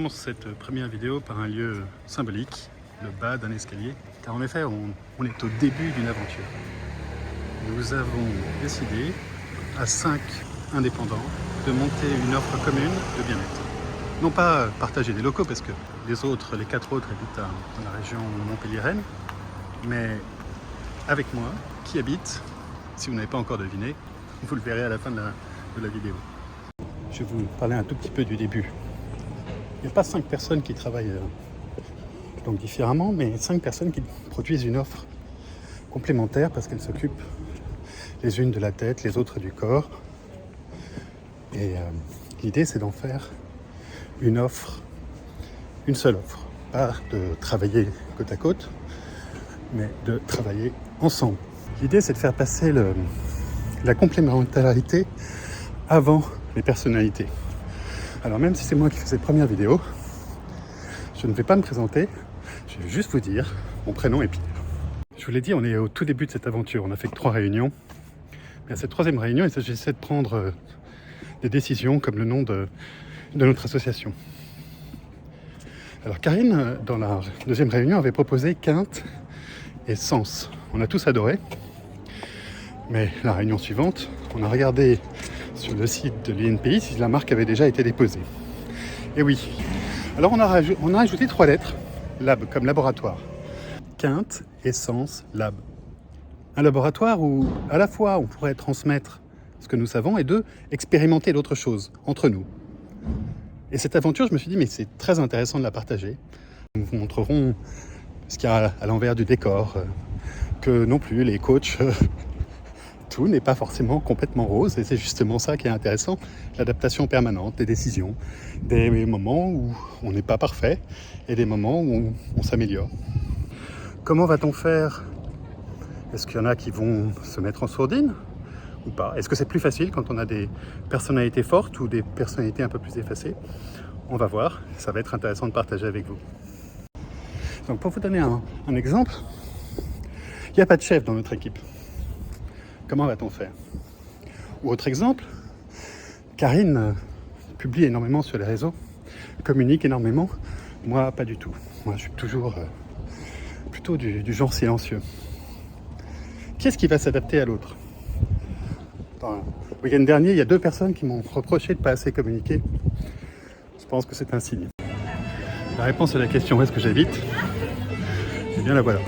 commence cette première vidéo par un lieu symbolique, le bas d'un escalier, car en effet on est au début d'une aventure. Nous avons décidé à 5 indépendants de monter une offre commune de bien-être. Non pas partager des locaux parce que les 4 autres habitent dans la région montpelliéraine, mais avec moi qui habite, si vous n'avez pas encore deviné, vous le verrez à la fin de la vidéo. Je vais vous parler un tout petit peu du début. Il n'y a pas 5 personnes qui travaillent donc différemment, mais 5 personnes qui produisent une offre complémentaire parce qu'elles s'occupent les unes de la tête, les autres du corps. Et l'idée, c'est d'en faire une seule offre. Pas de travailler côte à côte, mais de travailler ensemble. L'idée, c'est de faire passer la complémentarité avant les personnalités. Alors même si c'est moi qui fais cette première vidéo, je ne vais pas me présenter, je vais juste vous dire mon prénom est Pierre. Je vous l'ai dit, on est au tout début de cette aventure, on a fait que 3 réunions. Mais à cette 3e réunion, il s'agissait de prendre des décisions comme le nom de notre association. Alors Karine, dans la 2e réunion, avait proposé Quinte et Sens. On a tous adoré, mais la réunion suivante, on a regardé sur le site de l'INPI si la marque avait déjà été déposée. Et oui. Alors on a ajouté 3 lettres, lab comme laboratoire. Quinte, Essence, Lab. Un laboratoire où à la fois on pourrait transmettre ce que nous savons et 2, expérimenter d'autres choses entre nous. Et cette aventure, je me suis dit, mais c'est très intéressant de la partager. Nous vous montrerons ce qu'il y a à l'envers du décor, que non plus les coachs... Tout n'est pas forcément complètement rose et c'est justement ça qui est intéressant, l'adaptation permanente, des décisions, des moments où on n'est pas parfait et des moments où on s'améliore. Comment va-t-on faire? Est-ce qu'il y en a qui vont se mettre en sourdine ou pas? Est-ce que c'est plus facile quand on a des personnalités fortes ou des personnalités un peu plus effacées? On va voir, ça va être intéressant de partager avec vous. Donc pour vous donner un exemple, il n'y a pas de chef dans notre équipe. Comment va-t-on faire? Ou autre exemple, Karine publie énormément sur les réseaux, communique énormément. Moi, pas du tout. Moi, je suis toujours plutôt du genre silencieux. Qui est-ce qui va s'adapter à l'autre? Le week-end dernier, il y a 2 personnes qui m'ont reproché de ne pas assez communiquer. Je pense que c'est un signe. La réponse à la question « Est-ce que j'habite ?» Eh bien, la voilà.